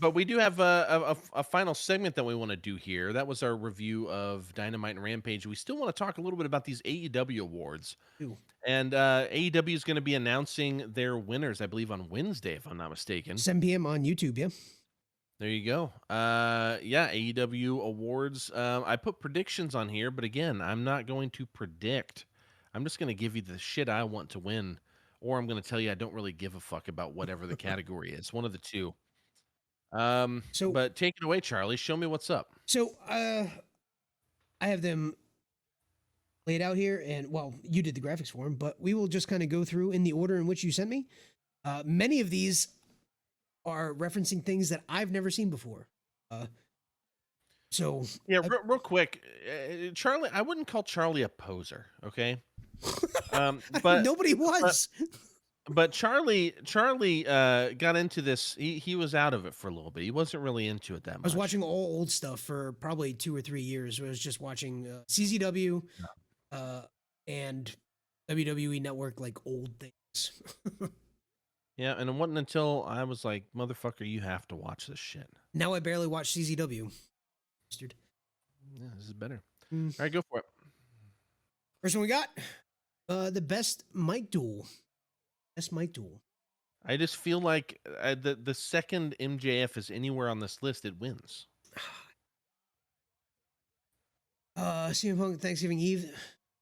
But we do have a final segment that we want to do here. That was our review of Dynamite and Rampage. We still want to talk a little bit about these AEW awards. Ooh. And AEW is going to be announcing their winners, I believe, on Wednesday, if I'm not mistaken. 7 p.m. on YouTube. Yeah. There you go. Yeah, AEW Awards. I put predictions on here, but again, I'm not going to predict. I'm just going to give you the shit I want to win, or I'm going to tell you I don't really give a fuck about whatever the category is. One of the two. So, But take it away, Charlie. Show me what's up. so I have them laid out here, and well, you did the graphics for them, but we will just kind of go through in the order in which you sent me. Many of these are referencing things that I've never seen before. Uh, so, Yeah, real quick, Charlie. I wouldn't call Charlie a poser, okay? But nobody but was. but Charlie got into this. He was out of it for a little bit. He wasn't really into it that I was much. watching all old stuff for probably 2 or 3 years. I was just watching CZW and WWE Network, like old things. Yeah, and it wasn't until I was like, "Motherfucker, you have to watch this shit." Now I barely watch CZW. Bastard. Yeah, this is better. Mm. All right, go for it. First one we got the best Mic Duel. Best Mic Duel. I just feel like the second MJF is anywhere on this list, it wins. CM Punk Thanksgiving Eve.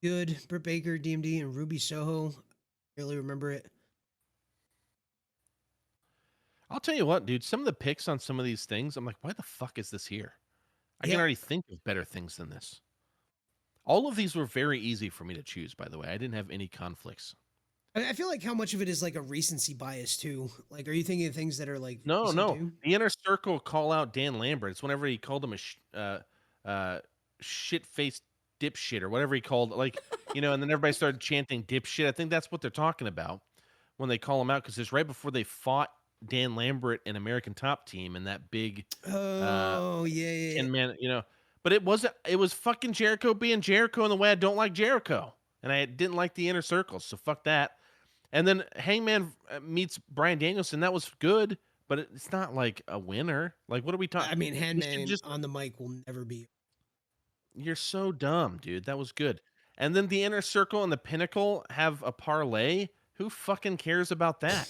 Good. Britt Baker, DMD, and Ruby Soho. Barely remember it. I'll tell you what, dude. Some of the picks on some of these things, I'm like, why the fuck is this here? I Yeah. can already think of better things than this. All of these were very easy for me to choose, by the way. I didn't have any conflicts. I feel like how much of it is like a recency bias too. Like, are you thinking of things that are like No, recent no. too? The inner circle call out Dan Lambert. It's whenever he called him a shit-faced dipshit or whatever he called, like, and then everybody started chanting dipshit. I think that's what they're talking about when they call him out, because it's right before they fought Dan Lambert and American Top Team in that big Oh yeah. 10-man, but it was fucking Jericho being Jericho in the way I don't like Jericho. And I didn't like the inner circle, so fuck that. And then Hangman meets Bryan Danielson. That was good, but it's not like a winner. Like, what are we talking? I mean, You should Handman just. on the mic will never be. You're so dumb, dude. That was good. And then the inner circle and the pinnacle have a parlay. Who fucking cares about that?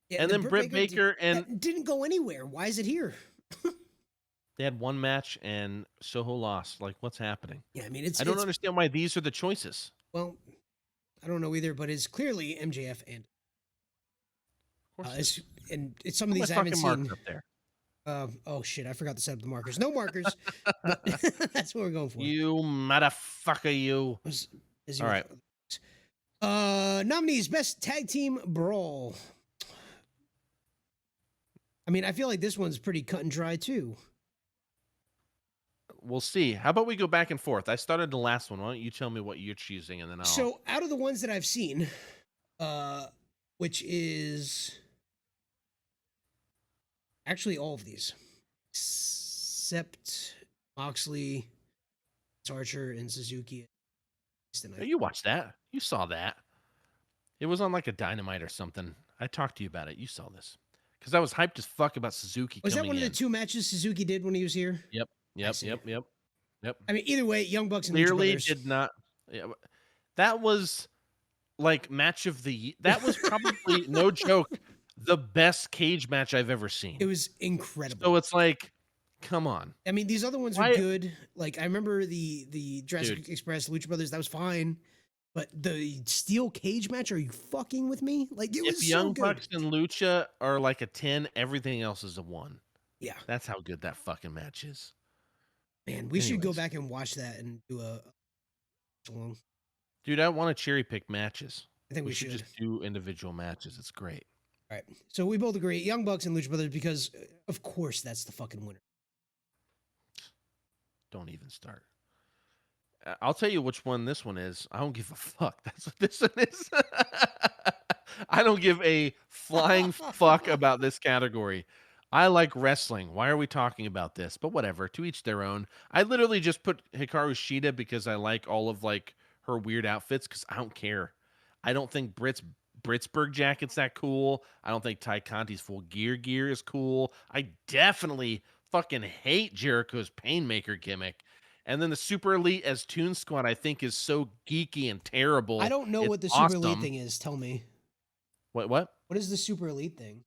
Yeah, And the then Britt Britt Baker Baker and that didn't go anywhere. Why is it here? they had one match and Soho lost. Like, what's happening? Yeah, I mean I don't understand why these are the choices. well, I don't know either, but it's clearly MJF and Of course, it's some of put my these I haven't fucking marker seen. up there. Oh shit, I forgot to set up the markers. No markers, but that's what we're going for. You motherfucker, you. Is All right. Nominees: Best Tag Team Brawl. I mean, I feel like this one's pretty cut and dry too. We'll see. How about we go back and forth? I started the last one. Why don't you tell me what you're choosing, and then I'll. So, out of the ones that I've seen, which is actually all of these, except Moxley, Archer, and Suzuki. Oh, you watched that? You saw that? It was on like a Dynamite or something. I talked to you about it. You saw this because I was hyped as fuck about Suzuki. Was that coming one of the in. 2 matches Suzuki did when he was here? Yep. I mean, either way, Young Bucks and Lucha Clearly Brothers. did not. Yeah, that was like match of the. That was probably no joke the best cage match I've ever seen. It was incredible. So it's like, come on. I mean, these other ones are good. Like I remember the Jurassic Express Lucha Brothers. That was fine. But the steel cage match, are you fucking with me? Like it was If so Young good. Bucks and Lucha are like a 10, everything else is a 1. Yeah. That's how good that fucking match is. Man, we should go back and watch that and do a long. Dude, I want to cherry pick matches. I think we should just do individual matches. It's great. All right. So we both agree, Young Bucks and Lucha Brothers, because of course that's the fucking winner. Don't even start. I'll tell you which one this one is. I don't give a fuck. That's what this one is. I don't give a flying fuck about this category. I like wrestling. Why are we talking about this? But whatever, to each their own. I literally just put Hikaru Shida because I like all of like her weird outfits because I don't care. I don't think Britt's Britsburg jacket's that cool. I don't think Ty Conti's full gear is cool. I definitely fucking hate Jericho's Painmaker gimmick. And then the Super Elite as Toon Squad, I think, is so geeky and I terrible. don't know It's what the Super Elite awesome. thing is. Tell me. What? What is the Super Elite thing?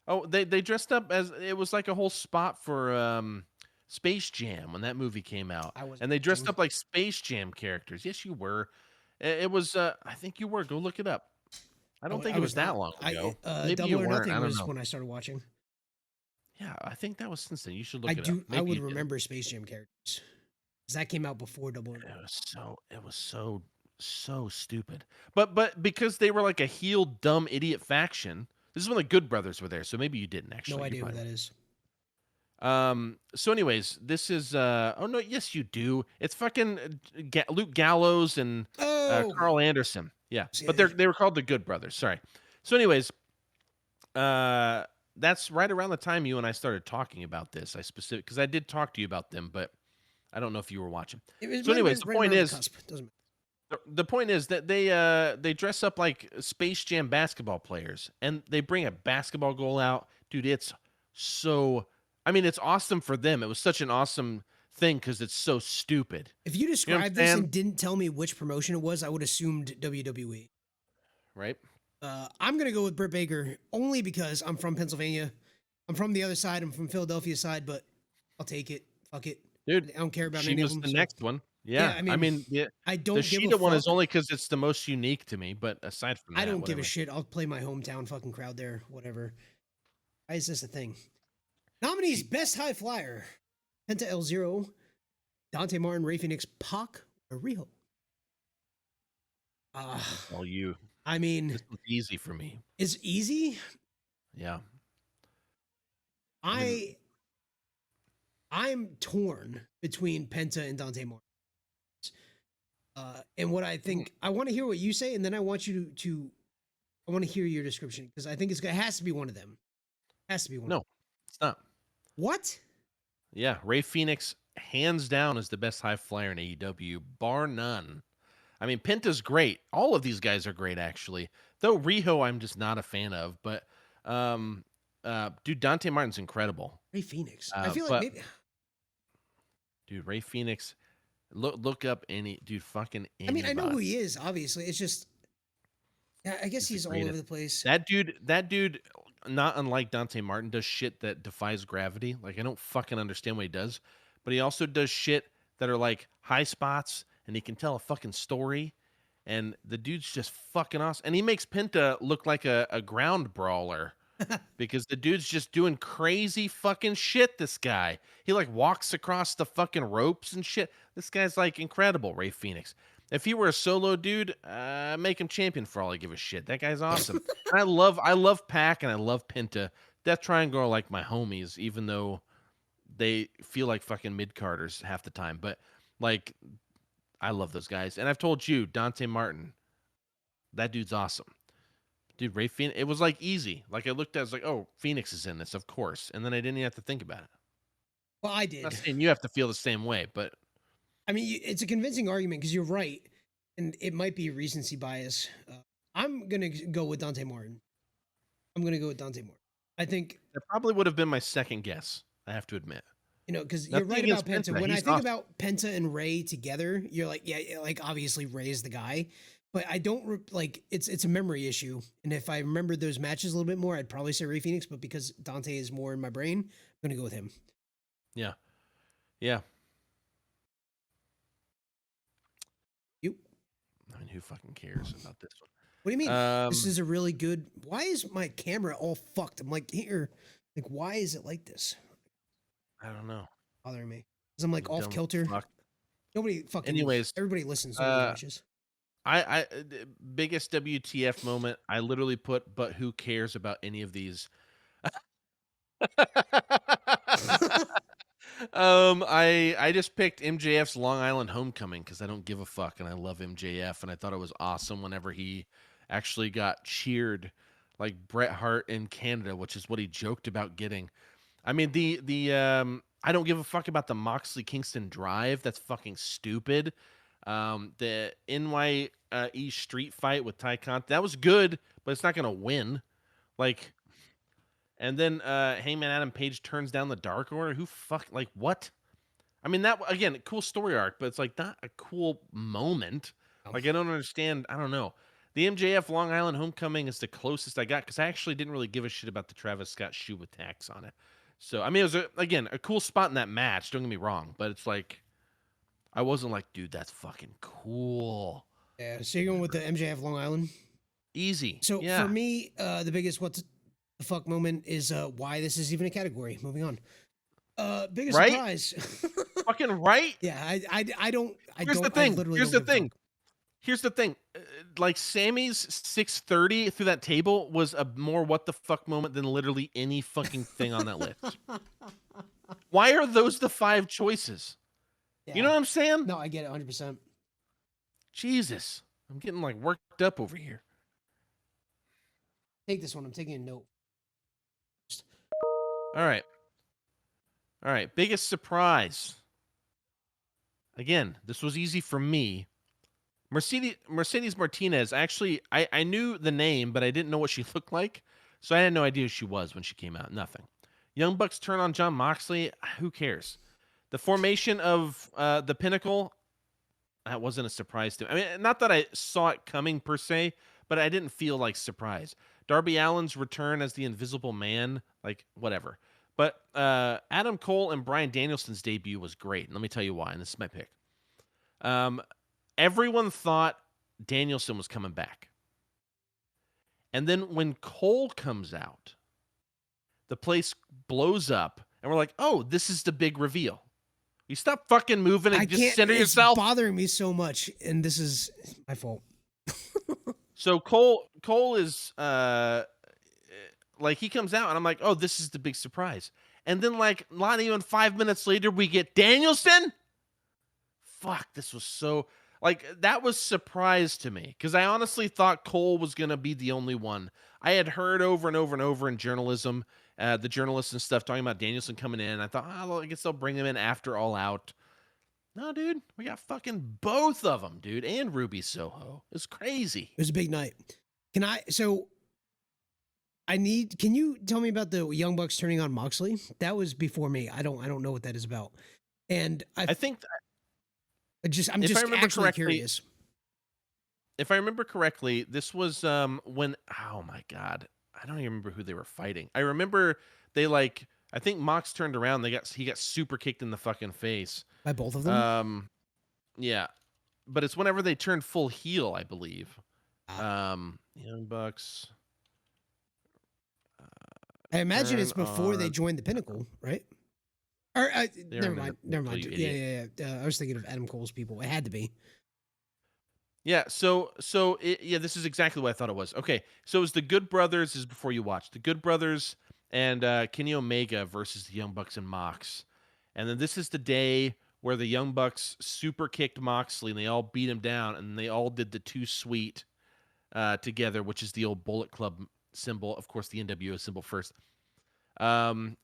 Oh, they dressed up as it was like a whole spot for Space Jam when that movie came out. I wasn't And they dressed watching. up like Space Jam characters. Yes, you were. It was I think you were. Go look it up. I don't think I it was was that not. long I ago. Maybe Double you or weren't. I Nothing don't was know. when I started watching. Yeah, I think that was since then. You should I look it up. do. I Maybe would you did. remember Space Jam characters because that came out before Double or Nothing. It was so stupid. But because they were like a heel dumb idiot faction. This is when the Good Brothers were there, so maybe you didn't No actually. You idea who probably that is. so anyways, this is oh no, yes you do. It's fucking Luke Gallows and Oh, Carl Anderson. Yeah. But see, they were called the Good Brothers. Sorry. So anyways, uh that's right around the time you and I started talking about this. I specific because I did talk to you about them, but I don't know if you were watching. it So might have anyways, been the right point around the is cusp. Doesn't matter. the point is that they dress up like Space Jam basketball players and they bring a basketball goal out. Dude, it's so I mean, it's awesome for them. It was such an awesome thing because it's so stupid. If you You know what described I'm this saying? and didn't tell me which promotion it was, I would assumed WWE. Right? I'm gonna go with Britt Baker only because I'm from Pennsylvania. I'm from the other side. I'm from Philadelphia side, but I'll take it. Fuck it. Dude, I don't care about she any of was them. the So next one. yeah, Yeah. I I mean, mean, yeah, I the don't give a Sheeta one is fuck. only because it's the most unique to me. But aside from I that, don't give a whatever. shit. I'll play my hometown fucking crowd there. Whatever. Why is this a thing? Nominees: She, Best High Flyer, Penta El Zero, Dante Martin, Ray Phoenix, Pac, or Riho. Uh, this is all you. I mean, This was easy for me. it's easy. Yeah. I mean, I I'm torn between Penta and Dante Martin. And what I mm, think I want to hear what you say, and then I want you to I want to hear your description because I think it has to be one of them. Has to be one of them. no, it's not. What? Yeah, Ray Phoenix, hands down, is the best high flyer in AEW, bar none. I mean, Penta's great. All of these guys are great, actually. Though Riho, I'm just not a fan of. But, dude, Dante Martin's incredible. Ray Phoenix. I feel like But, maybe. dude, Ray Phoenix, look up any, dude, fucking I mean, I know who anybody. he is. Obviously, it's just. Yeah, I guess He's the he's all over greatest. the place. That dude, not unlike Dante Martin, does shit that defies gravity. Like, I don't fucking understand what he does, but he also does shit that are like high spots, and he can tell a fucking story. And the dude's just fucking awesome. And he makes Penta look like a ground brawler because the dude's just doing crazy fucking shit. This guy, he like walks across the fucking ropes and shit. This guy's like incredible, Ray Phoenix. If he were a solo dude, make him champion for all I give a shit. That guy's awesome. And I love Pac and I love Penta. Death Triangle are like my homies, even though they feel like fucking mid carders half the time. But like, I love those guys. And I've told you, Dante Martin, that dude's awesome. Dude, Ray Phoenix, it was like easy. Like I looked at it, I was like, oh, Phoenix is in this, of course. And then I didn't even have to think about it. Well, I I'm not did. saying you have to feel the same way, but I mean, it's a convincing argument because you're right, and it might be recency bias. I'm gonna go with Dante Martin. I'm gonna go with Dante Martin. I think that probably would have been my second guess, I have to admit. because you're Nothing right against about Penta. Penta. When I He's think awesome. about Penta and Ray together, you're like, yeah, like obviously Ray is the guy, but I don't like it's a memory issue. And if I remember those matches a little bit more, I'd probably say Ray Phoenix. But because Dante is more in my brain, I'm gonna go with him. Yeah. Yeah. You. I mean, who fucking cares about this What do you mean? one? This is a really good. Why is my camera all fucked? I'm like here. Like why is it like this? I don't know. Bothering me because I'm like You off dumb kilter. fuck. Nobody fucking. Anyways, Everybody listens. Nobody uh watches. the biggest WTF moment, I literally put, but who cares about any of these? I just picked MJF's Long Island Homecoming because I don't give a fuck and I love MJF and I thought it was awesome whenever he actually got cheered like Bret Hart in Canada, which is what he joked about getting. I mean the I don't give a fuck about the Moxley Kingston drive. That's fucking stupid. The NYE street fight with Ty Conti, that was good, but it's not gonna win. Like, and then Hangman Adam Page turns down the Dark Order. Who fuck like what? I mean, that again, cool story arc, but it's like not a cool moment. Um, Like I don't understand. I don't know. The MJF Long Island Homecoming is the closest I got because I actually didn't really give a shit about the Travis Scott shoe with tax on it. So I mean, it was again a cool spot in that match. Don't get me wrong, but it's like I wasn't like, dude, that's fucking cool. yeah, so you're going with the MJF Long Island. Easy, So for yeah, me, the biggest what the fuck moment is why this is even a category. Moving on. Biggest right, surprise. fucking right. Yeah, I don't Here's the I thing. literally Here's don't the give a thing. fuck. Here's the thing. Like Sammy's 630 through that table was a more what the fuck moment than literally any fucking thing on that list. Why are those the 5 choices? You know Yeah. what I'm saying? No, I get it 100%. Jesus. I'm getting like worked up over here. Take this one. I'm taking a note. All right. All right. Biggest surprise. Again, this was easy for me. Mercedes Martinez. Actually, I knew the name, but I didn't know what she looked like. So I had no idea who she was when she came out. Nothing. Young Bucks turn on John Moxley. Who cares? The formation of the Pinnacle, that wasn't a surprise to me. I mean, not that I saw it coming per se, but I didn't feel like surprise. Darby Allin's return as the Invisible Man, like whatever. But Adam Cole and Bryan Danielson's debut was great. And let me tell you why. And this is my pick. Um, Everyone thought Danielson was coming back. And then when Cole comes out, the place blows up, and we're like, oh, this is the big reveal. You stop fucking moving I and just can't. center It's yourself. bothering me so much, and this is my fault. So Cole is like he comes out and I'm like, oh, this is the big surprise. And then like not even 5 minutes later, we get Danielson. Fuck, this was so like that was surprise to me because I honestly thought Cole was gonna be the only one. I had heard over and over and over in journalism, the journalists and stuff talking about Danielson coming in. I thought, oh, well, I guess they'll bring him in after All Out. No, dude, we got fucking both of them, dude, and Ruby Soho. It's crazy. It was a big night. Can I? So I need. Can you tell me about the Young Bucks turning on Moxley? That was before me. I don't know what that is about. And I think I'm if I just remember actually correctly, curious. this was when oh my god, I don't even remember who they were fighting. I remember they like I think Mox turned around, he got super kicked in the fucking face. By both of them. Um yeah, but it's whenever they turned full heel, I believe. Ah. Young Bucks I imagine turn it's before they on joined the Pinnacle, right? Or they're never in the mind. Pinnacle, Never mind. you Yeah, idiot. yeah, yeah. I was thinking of Adam Cole's people. It had to be. Yeah, yeah, this is exactly what I thought it was. Okay, so it was the Good Brothers. This is before you watch the Good Brothers and Kenny Omega versus the Young Bucks and Mox, and then this is the day where the Young Bucks super kicked Moxley and they all beat him down and they all did the Too Sweet together, which is the old Bullet Club symbol, of course, the NWO symbol first. And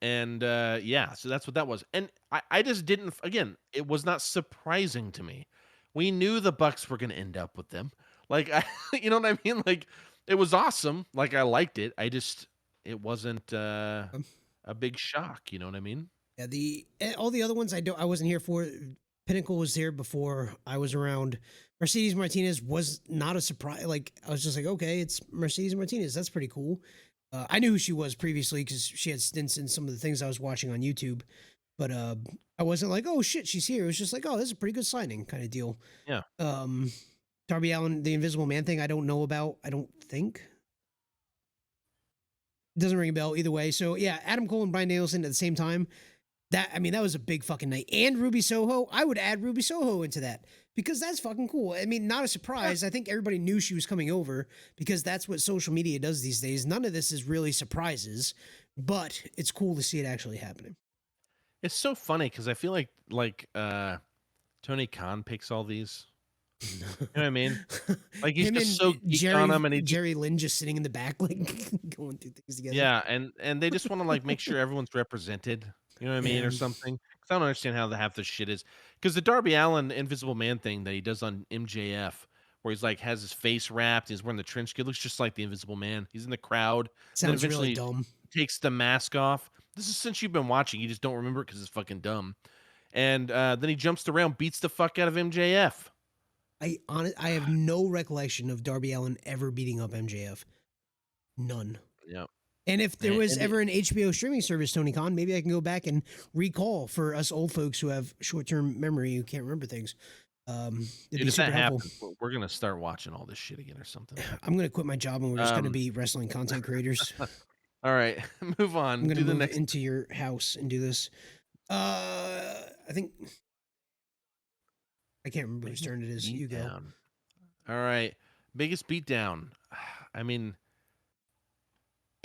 yeah, so that's what that was, and I just didn't. Again, it was not surprising to me. We knew the Bucks were going to end up with them. Like, you know what I mean? Like, it was awesome. Like, I liked it. It wasn't Um, a big shock. You know what I mean? Yeah, all the other ones I wasn't here for. Pinnacle was there before I was around. Mercedes Martinez was not a surprise. Like I was just like, okay, it's Mercedes Martinez. That's pretty cool. I knew who she was previously because she had stints in some of the things I was watching on YouTube. But I wasn't like, oh shit, she's here. It was just like, oh, this is a pretty good signing kind of deal. Yeah. Um, Darby Allen, the Invisible Man thing, I don't know about. I don't think. Doesn't ring a bell either way. So yeah, Adam Cole and Bryan Danielson at the same time. That was a big fucking night. And Ruby Soho, I would add Ruby Soho into that because that's fucking cool. I mean, not a surprise. I think everybody knew she was coming over because that's what social media does these days. None of this is really surprises, but it's cool to see it actually happening. It's so funny because I feel like Tony Khan picks all these. You know what I mean? Like he's Him just and so geeked on them, and he just Jerry Lynn just sitting in the back, like going through things together. yeah, and they just want to like make sure everyone's represented. You know what I mean, or Yeah, something? 'Cause I don't understand how the half the shit is. Because the Darby Allin Invisible Man thing that he does on MJF, where he's, like, has his face wrapped, he's wearing the trench coat, looks just like the Invisible Man. He's in the crowd, and then sounds really eventually dumb. takes the mask off. This is since you've been watching, you just don't remember it because it's fucking dumb. And, then he jumps around, beats the fuck out of MJF. I have no recollection of Darby Allin ever beating up MJF. None. Yeah, And if there and was and it ever an HBO streaming service, Tony Khan, maybe I can go back and recall for us old folks who have short term memory who can't remember things. It'd dude, be if that super helpful. happens, we're gonna start watching all this shit again or something. I'm gonna quit my job and we're just gonna Um, be wrestling content creators. alright, move I'm on, gonna do the move next into your house and do this. I think I can't remember whose biggest turn it is. You go. beatdown. Alright, biggest beatdown. I mean,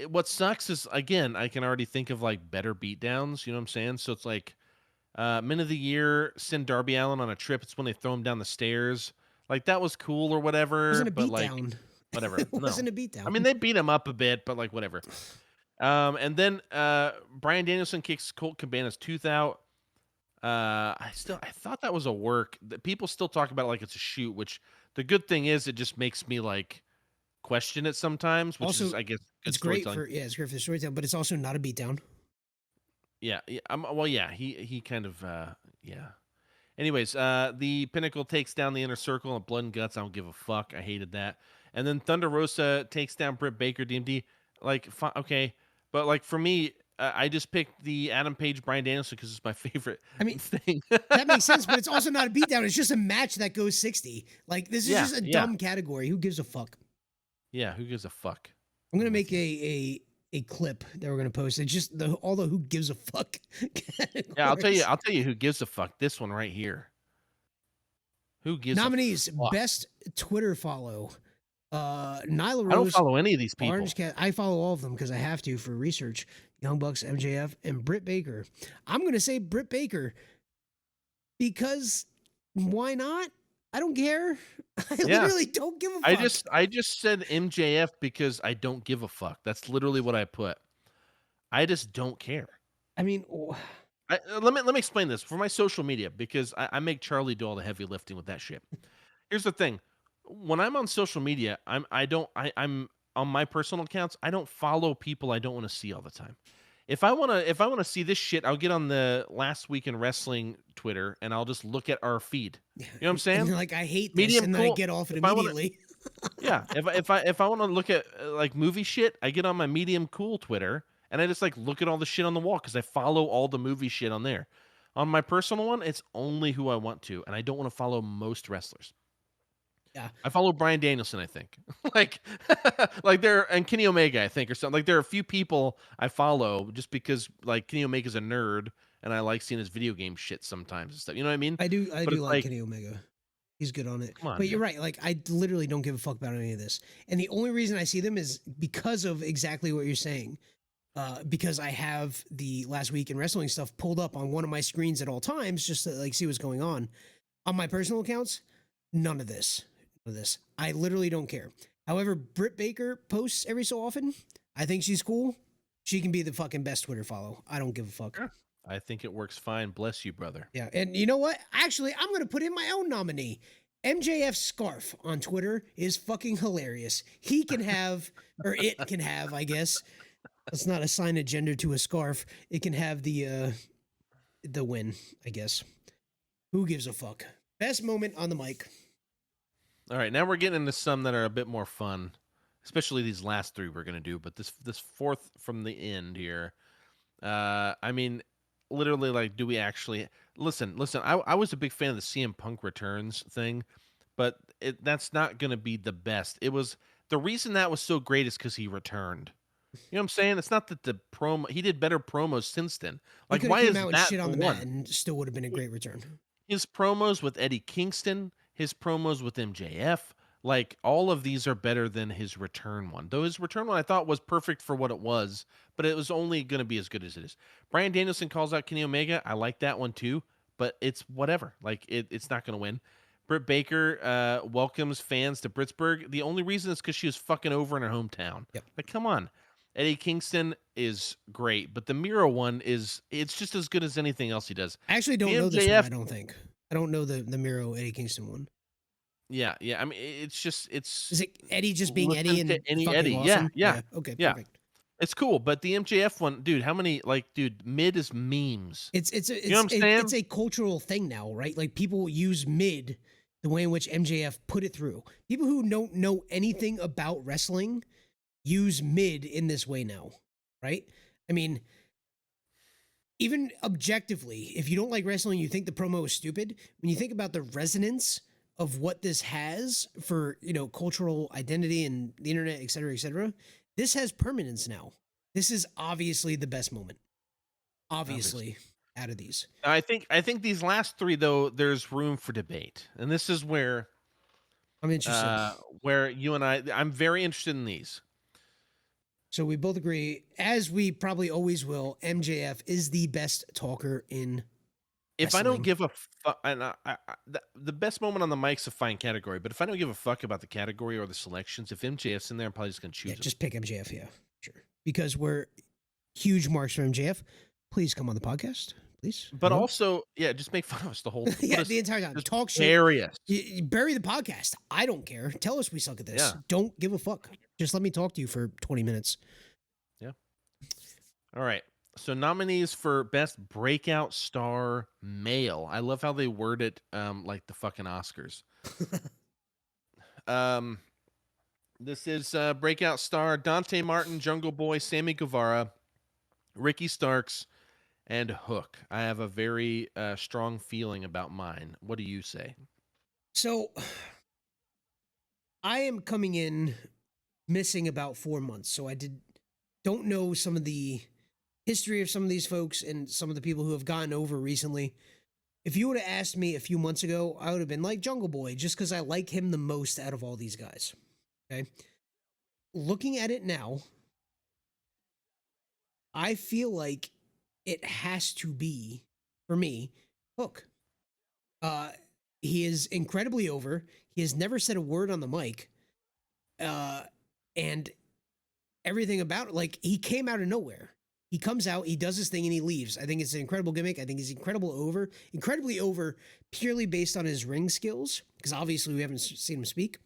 what sucks is, again, I can already think of, like, better beatdowns, you know what I'm saying? So it's like, men of the year send Darby Allin on a trip, it's when they throw him down the stairs. Like, that was cool or It whatever, wasn't a but, like, beatdown. whatever. It No. wasn't a I beatdown. mean, they beat him up a bit, but, like, whatever. And then, Bryan Danielson kicks Colt Cabana's tooth out. I thought that was a work. People still talk about it like it's a shoot, which the good thing is it just makes me, like, question it sometimes, which is, Also, I guess, good it's great storytelling. for it's great for the storytelling, but it's also not a beatdown. Yeah, yeah, well, yeah, he kind of, yeah. Anyways, the Pinnacle takes down the Inner Circle and Blood and Guts. I don't give a fuck. I hated that. And then Thunder Rosa takes down Britt Baker, DMD. Like, okay, but like for me, I just picked the Adam Page Bryan Danielson because it's my favorite I mean, thing. that makes sense, but it's also not a beatdown. It's just a match that goes 60. Like this is Yeah, just a yeah, dumb category. Who gives a fuck? yeah. Who gives a fuck? I'm gonna I'm with make you. a clip that we're gonna post. It's just all the who gives a fuck Yeah, I'll tell you. categories. I'll tell you who gives a fuck. This one right here. Who gives a Nominees: fuck? best Twitter follow. Nyla I don't Rose, follow any of these Orange people. Cat. I follow all of them because I have to for research. Young Bucks, MJF, and Britt Baker. I'm gonna say Britt Baker because why not? I don't care. I Yeah, literally don't give a I fuck. just I just said MJF because I don't give a fuck. That's literally what I put. I just don't care. I mean, Let me explain this for my social media because I make Charlie do all the heavy lifting with that shit. Here's the thing: when I'm on social media, I'm on my personal accounts. I don't follow people I don't want to see all the time. If I wanna see this shit, I'll get on the Last Week in Wrestling Twitter and I'll just look at our feed. yeah, You know what I'm and saying? like I hate this, Medium and then I cool. get off it If I wanna immediately. Yeah, if I wanna look at, like, movie shit, I get on my Medium Cool Twitter, and I just, like, look at all the shit on the wall because I follow all the movie shit on there. On my personal one, it's only who I want to, and I don't wanna follow most wrestlers. Yeah, I follow Bryan Danielson, I think. Like like, there and Kenny Omega, I think, or something. Like, there are a few people I follow just because, like, Kenny Omega's a nerd, and I like seeing his video game shit sometimes and stuff, you know what I mean? I do. I But do it's like like, Kenny Omega. He's good on it. come on, But you're man. right. Like I literally don't give a fuck about any of this. And the only reason I see them is because of exactly what you're saying. Because I have the last week in wrestling stuff pulled up on one of my screens at all times just to like see what's going on. On my personal accounts, none of this. None of this. I literally don't care. However, Britt Baker posts every so often. I think she's cool. She can be the fucking best Twitter follow. I don't give a fuck. Yeah. I think it works fine. Bless you, brother. Yeah, and you know what? Actually, I'm gonna put in my own nominee. MJF Scarf on Twitter is fucking hilarious. He can have, or it can have, I guess. Let's not assign a gender to a scarf. It can have the win, I guess. Who gives a fuck? Best moment on the mic. All right, now we're getting into some that are a bit more fun, especially these last three we're gonna do. But this fourth from the end here, I mean, literally, like, do we actually listen? Listen, I was a big fan of the CM Punk returns thing, but that's not gonna be the best. It was the reason that was so great is because he returned. You know what I'm saying? It's not that the promo he did better promos since then. He Like, could have why came is out and that shit the on the mat one? and still would have been a great return. His promos with Eddie Kingston, his promos with MJF, like all of these are better than his return one. Though his return one I thought was perfect for what it was, but it was only going to be as good as it is. Bryan Danielson calls out Kenny Omega. I like that one too, but it's whatever. Like it's not going to win. Britt Baker welcomes fans to Britsburg. The only reason is because she was fucking over in her hometown. Yep. Like, come on. Eddie Kingston is great, but the Miro one it's just as good as anything else he does. I actually The don't know this one. MJF, I don't think. I don't know the Miro Eddie Kingston one. yeah, yeah. I mean, it's just Is it Eddie just being Eddie listen to and any fucking Eddie. Yeah, awesome? yeah, Yeah. Okay. yeah. Perfect. It's cool, but the MJF one, dude, how many dude, mid is memes. You know what I'm It's saying? a cultural thing now, right? Like people use mid the way in which MJF put it through. People who don't know anything about wrestling use mid in this way now, right? I mean, even objectively, if you don't like wrestling, you think the promo is stupid. When you think about the resonance of what this has for cultural identity and the internet, et cetera, this has permanence now. This is obviously the best moment. Obviously. Obviously, out of these, I think these last 3 though, there's room for debate. And this is I'm interested. where you and I'm very interested in these. So we both agree, as we probably always will, MJF is the best talker in If I don't wrestling. give a fuck, and the best moment on the mic's a fine category, but if I don't give a fuck about the category or the selections, if MJF's in there, I'm probably just gonna Yeah, choose him. just pick MJF. Yeah, sure. Because we're huge marks for MJF. Please come on the podcast, please. But Hello. also, yeah, just make fun of us the whole put Yeah, us the entire time. just Talk shit. bury us. You bury the podcast. I don't care. Tell us we suck at this. Yeah, Don't give a fuck. Just let me talk to you for 20 minutes. yeah. All right. So nominees for best breakout star male. I love how they word it like the fucking Oscars. Um this is breakout star Dante Martin, Jungle Boy, Sammy Guevara, Ricky Starks, and Hook. I have a very strong feeling about mine. What do you say? So I am coming in missing about 4 months. So don't know some of the history of some of these folks and some of the people who have gotten over recently. If you would have asked me a few months ago, I would have been like Jungle Boy, just because I like him the most out of all these guys. Okay. Looking at it now, I feel like it has to be, for me, Hook. Uh, he is incredibly over. He has never said a word on the mic. And everything about it, like he came out of nowhere. He comes out, he does his thing, and he leaves. I think it's an incredible gimmick. I think he's incredibly over, purely based on his ring skills, because obviously we haven't seen him speak.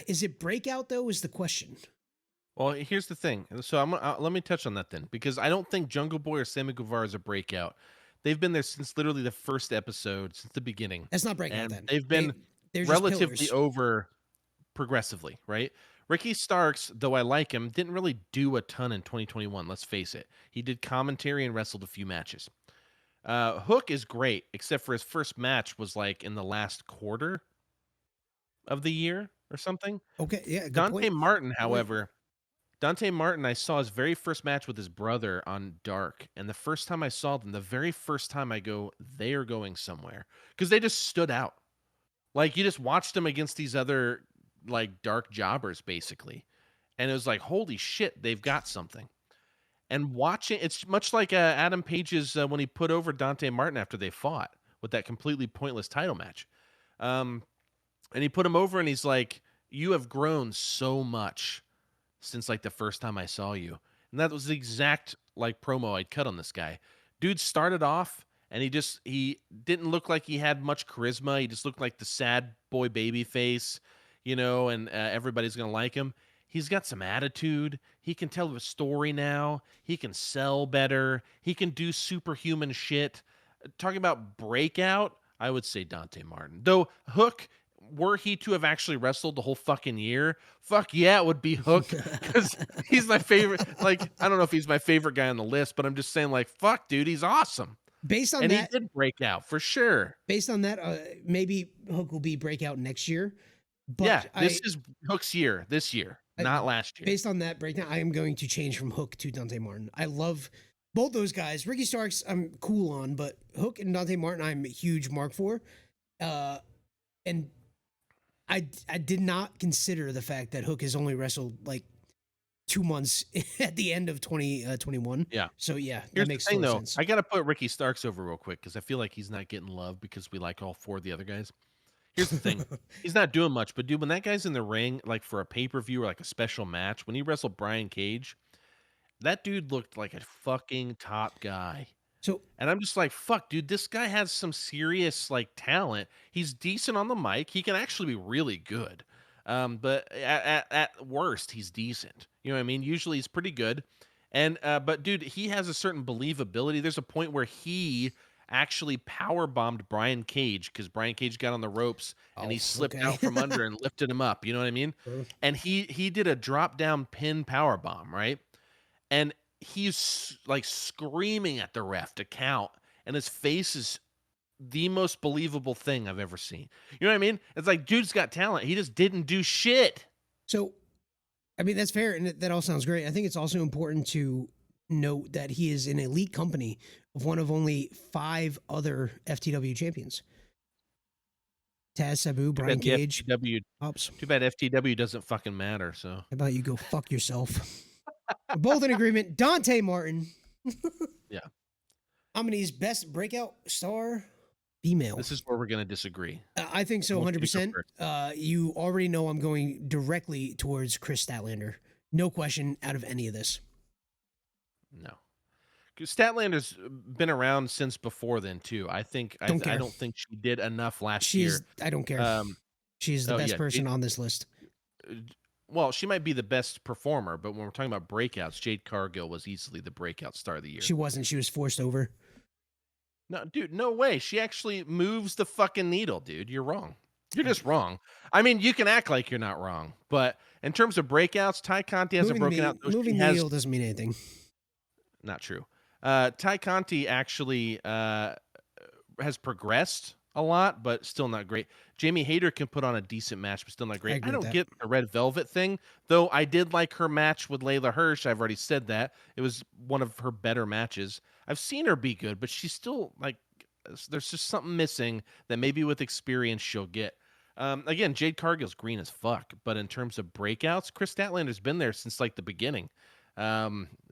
Is it breakout though? Is the question. Well, here's the thing. So let me touch on that then, because I don't think Jungle Boy or Sammy Guevara is a breakout. They've been there since literally the first episode, since the beginning, That's not breakout and then. they've been They're just relatively pillars. over progressively, right? Ricky Starks, though I like him, didn't really do a ton in 2021. Let's face it. He did commentary and wrestled a few matches. Hook is great, except for his first match was like in the last quarter of the year or something. Okay, yeah, good Dante point. Martin, Good point. however, Dante Martin, I saw his very first match with his brother on Dark, and the first time I saw them, the very first time I go, they are going somewhere because they just stood out. Like you just watched them against these other like dark jobbers, basically, and it was like, holy shit, they've got something. And watching, it's much like Adam Page's when he put over Dante Martin after they fought with that completely pointless title match. Um, and he put him over, and he's like, "You have grown so much since like the first time I saw you." And that was the exact like promo I'd cut on this guy. Dude started off and he didn't look like he had much charisma. He just looked like the sad boy baby face, and everybody's going to like him. He's got some attitude. He can tell a story now. He can sell better. He can do superhuman shit. Talking about breakout, I would say Dante Martin. Though Hook, were he to have actually wrestled the whole fucking year, fuck yeah, it would be Hook because he's my favorite. Like, I don't know if he's my favorite guy on the list, but I'm just saying, like, fuck, dude, he's awesome. based on And he that, did break out for sure. based on that, maybe Hook will be breakout next year. Yeah, But this is Hook's year, this year, I not last year. based on that breakdown, I am going to change from Hook to Dante Martin. I love both those guys. Ricky Starks, I'm cool on, but Hook and Dante Martin, I'm a huge mark for. And I did not consider the fact that Hook has only wrestled like 2 months at the end of 2021. Yeah. So yeah, that Here's the makes thing, total though. sense. I got to put Ricky Starks over real quick because I feel like he's not getting love because we like all four of the other guys. Here's the thing. He's not doing much, but dude, when that guy's in the ring, like for a pay-per-view or like a special match, when he wrestled Brian Cage, that dude looked like a fucking top guy. So And I'm just like, fuck, dude, this guy has some serious like talent. He's decent on the mic. He can actually be really good. But at worst, he's decent. You know what I mean? Usually he's pretty good. And but dude, he has a certain believability. There's a point where he actually power bombed Brian Cage because Brian Cage got on the ropes and oh, he slipped okay. out from under and lifted him up. You know what I mean? And he did a drop down pin power bomb, right? And he's like screaming at the ref to count, and his face is the most believable thing I've ever seen. You know what I mean? It's like dude's got talent. He just didn't do shit. So I mean, that's fair, and that all sounds great. I think it's also important to note that he is an elite company of one of only 5 other FTW champions. Taz, Sabu, Too Brian bad the Cage, FTW. Pops. Too bad FTW doesn't fucking matter. So How about you go fuck yourself? We're both in agreement. Dante Martin. yeah, Nominees Best Breakout Star Female. this is where we're gonna disagree. I think so, Who wants you to go 100%. first? You already know I'm going directly towards Chris Statlander. No question out of any of this. No, 'cause Statlander's been around since before then too. I think Don't I care. don't think she did enough last She's, year. I don't care. Um, She's the oh best yeah, person on this list. well, she might be the best performer, but when we're talking about breakouts, Jade Cargill was easily the breakout star of the year. She wasn't. She was forced over. No, dude, no way. She actually moves the fucking needle, dude. You're wrong. You're just wrong. I mean, you can act like you're not wrong, but in terms of breakouts, Ty Conti hasn't broken out. Though she Moving the has needle doesn't mean anything. not true. Ty Conti actually has progressed a lot, but still not great. Jamie Hayter can put on a decent match, but still not great. agree I with don't that. get the Red Velvet thing, though. I did like her match with Layla Hirsch. I've already said that. It was one of her better matches. I've seen her be good, but she's still like, there's just something missing that maybe with experience she'll get. Again, Jade Cargill's green as fuck, but in terms of breakouts, Chris Statlander's been there since like the beginning.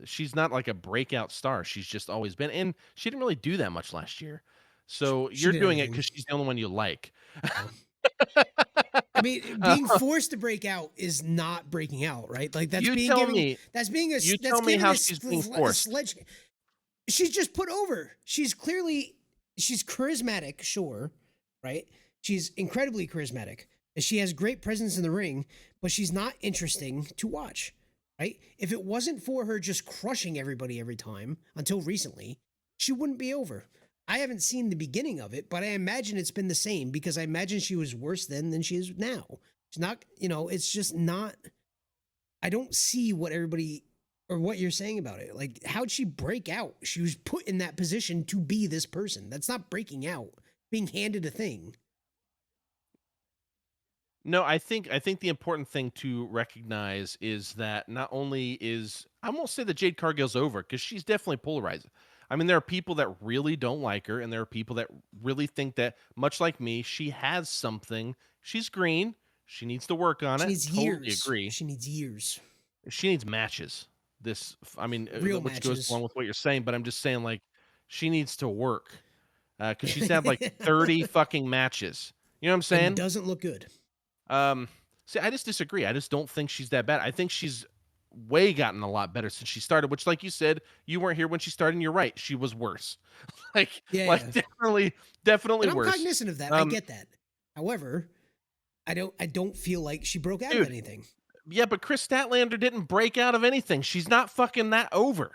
She's not like a breakout star. She's just always been, and she didn't really do that much last year. So She you're did doing it everything. because she's the only one you like. I mean, being forced to break out is not breaking out, right? Like that's You being tell given. me. That's being a. You That's tell me giving how a she's being a forced. sledge. She's just put over. She's charismatic, sure, right? She's incredibly charismatic. She has great presence in the ring, but she's not interesting to watch, right? If it wasn't for her just crushing everybody every time until recently, she wouldn't be over. I haven't seen the beginning of it, but I imagine it's been the same because I imagine she was worse then than she is now. She's not, it's just not. I don't see what everybody or what you're saying about it. Like, how'd she break out? She was put in that position to be this person. That's not breaking out, being handed a thing. No, I think the important thing to recognize is that not only is, I won't say that Jade Cargill's over because she's definitely polarizing. I mean, there are people that really don't like her, and there are people that really think that, much like me, she has something. She's green. She needs to work on She it. needs Totally years. agree. She needs years. She needs matches. I mean, Real which goes matches. along with what you're saying, but I'm just saying, like, she needs to work because she's had like 30 fucking matches. You know what I'm And saying? doesn't look good. Um, See, I just disagree. I just don't think she's that bad. I think she's way gotten a lot better since she started, which, like you said, you weren't here when she started, and you're right. She was worse. like, Yeah, yeah. definitely And I'm worse. cognizant of that. I get that. However, I don't feel like she broke out of Dude, anything. yeah, but Chris Statlander didn't break out of anything. She's not fucking that over.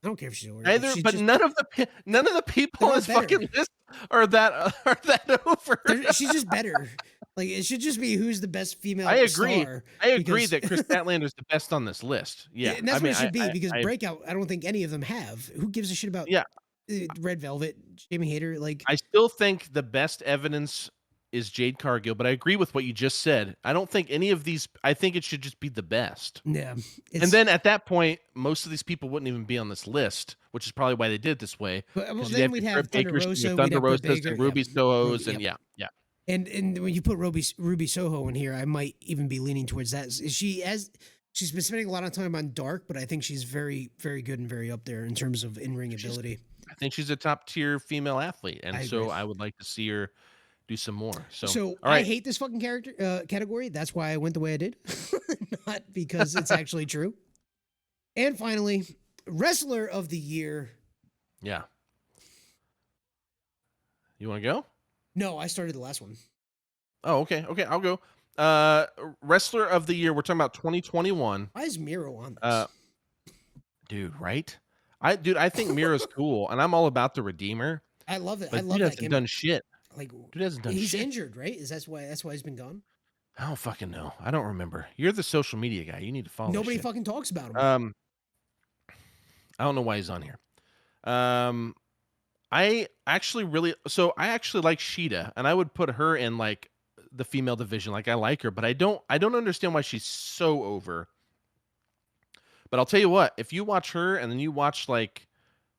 I don't care if she's over. Either, but none of the people They're on all this fucking better. list are that over. She's just better. Like, it should just be who's the best female I agree. star. I agree because- that Chris Statlander is the best on this list. Yeah, and that's I what mean, it should be because I Breakout, I don't think any of them have. Who gives a shit about yeah, Red Velvet, Jamie Hayter? Like, I still think the best evidence is Jade Cargill, but I agree with what you just said. I don't think any of these. I think it should just be the best. yeah. And then at that point, most of these people wouldn't even be on this list, which is probably why they did it this way. Well, You'd then we'd your have Britt Thunder Bakers, Rosa, your we'd Thunder have Britt Rosas, Baker, and yeah. Ruby Sohos, Ruby, and yep. yeah. And when you put Ruby Soho in here, I might even be leaning towards that. She's been spending a lot of time on Dark, but I think she's very, very good and very up there in terms of in-ring ability. I think she's a top tier female athlete, and I so agree. I would like to see her do some more. So, So all I right. hate this fucking character category. That's why I went the way I did, not because it's actually true. And finally, wrestler of the year. Yeah. You want to go? No, I started the last one. Oh, okay. Okay, I'll go. Wrestler of the year. We're talking about 2021. Why is Miro on Uh, this? dude, right? I think Mira's cool, and I'm all about the Redeemer, I love it. I but dude love that hasn't done gimmick. shit. Like Dude hasn't done he's shit. injured, right? Is that's why he's been gone? I don't fucking know. I don't remember. You're the social media guy. You need to follow this Nobody shit. fucking talks about him. Um, I don't know why he's on here. Um, I actually like Sheeta, and I would put her in like the female division. Like I like her, but I don't understand why she's so over. But I'll tell you what, if you watch her and then you watch like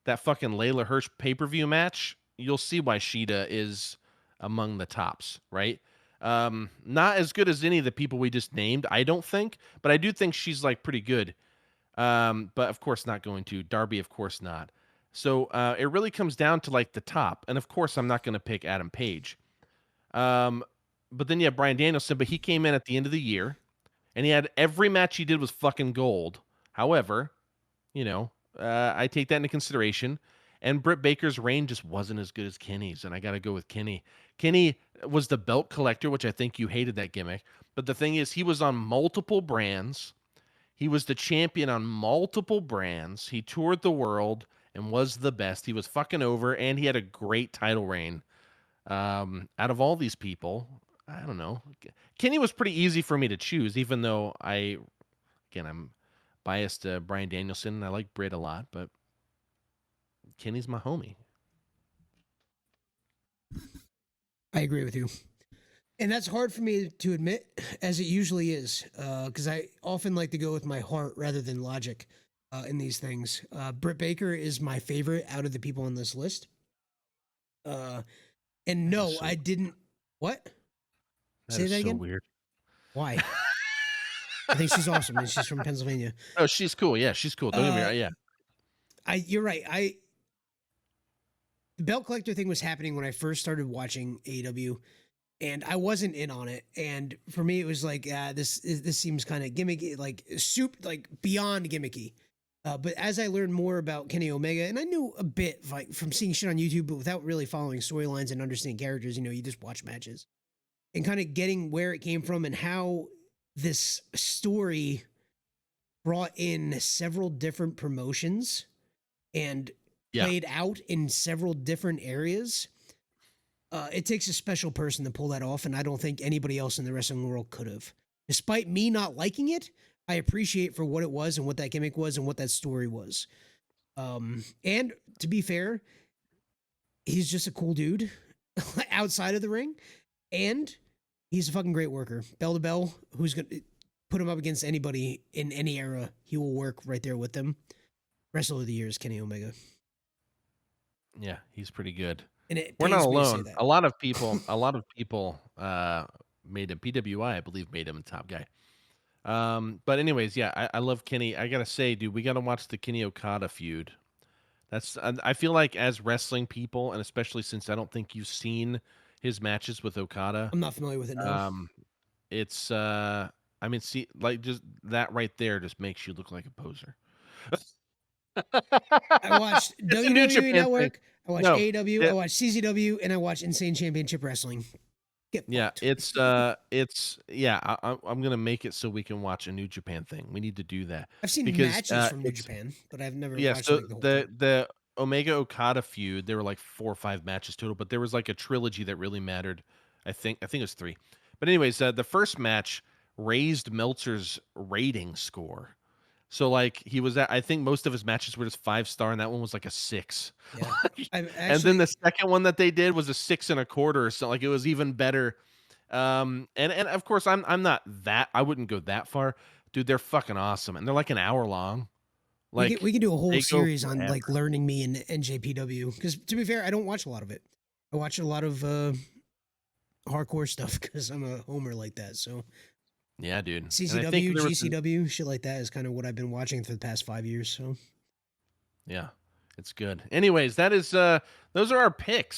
that fucking Layla Hirsch pay-per-view match, you'll see why Sheeta is among the tops, right? Not as good as any of the people we just named, I don't think, but I do think she's like pretty good. But of course not going to. Darby, of course not. So it really comes down to like the top. And of course I'm not going to pick Adam Page. Um, but then you have Brian Danielson, but he came in at the end of the year and he had every match he did was fucking gold. However, you know, I take that into consideration. And Britt Baker's reign just wasn't as good as Kenny's, and I got to go with Kenny. Kenny was the belt collector, which I think you hated that gimmick. But the thing is, he was on multiple brands. He was the champion on multiple brands. He toured the world and was the best. He was fucking over, and he had a great title reign. Out of all these people, I don't know. Kenny was pretty easy for me to choose, even though I'm biased to Brian Danielson. I like Britt a lot, but Kenny's my homie. I agree with you. And that's hard for me to admit, as it usually is, because I often like to go with my heart rather than logic in these things. Britt Baker is my favorite out of the people on this list. And That is no, so I didn't. What? that Say is that so again? weird. Why? I think she's awesome, and she's from Pennsylvania. Oh, she's cool. Yeah, she's cool. Don't get me Uh, wrong. Yeah. you're right. The belt collector thing was happening when I first started watching AEW, and I wasn't in on it. And for me, it was like, this seems kind of gimmicky, like like beyond gimmicky. But as I learned more about Kenny Omega, and I knew a bit like from seeing shit on YouTube, but without really following storylines and understanding characters, you just watch matches and kind of getting where it came from and how this story brought in several different promotions and Yeah. played out in several different areas. It takes a special person to pull that off, and I don't think anybody else in the wrestling world could have. Despite me not liking it, I appreciate for what it was and what that gimmick was and what that story was. And to be fair, he's just a cool dude outside of the ring, and he's a fucking great worker. Bell to bell, who's gonna put him up against anybody in any era, he will work right there with them. Wrestler of the year is Kenny Omega, Yeah, he's pretty good. and it We're not pains me to say alone. that. A lot of people made him PWI, I believe, made him a top guy. But anyways, yeah, I love Kenny. I gotta say, dude, we gotta watch the Kenny Okada feud. I feel like as wrestling people, and especially since I don't think you've seen his matches with Okada, I'm not familiar with it. No, um, it's I mean, see, like just that right there just makes you look like a poser. I watched It's a New WWE Japan thing. Network. I watched No, AEW. I it, watched CZW, and I watched Insane Championship Wrestling. Get yeah, fucked. it's yeah. I'm gonna make it so we can watch a New Japan thing. We need to do that I've seen because matches from New it's Japan, but I've never yeah. watched So like the whole thing. the Omega Okada feud, there were like 4 or 5 matches total, but there was like a trilogy that really mattered. I think it was 3. But anyways, the first match raised Meltzer's rating score. So like he was at, I think most of his matches were just 5-star, and that one was like a 6. Yeah, I've And then actually the second one that they did was a 6 1/4, so like it was even better. And of course I'm not that, I wouldn't go that far. Dude, they're fucking awesome. And they're like an hour long. Like we can do a whole they go series on forever. like learning me in NJPW because to be fair, I don't watch a lot of it. I watch a lot of hardcore stuff because I'm a homer like that. So Yeah, dude. And I think CCW, there was GCW, shit like that is kind of what I've been watching for the past 5 years. So yeah, it's good. Anyways, that is those are our picks.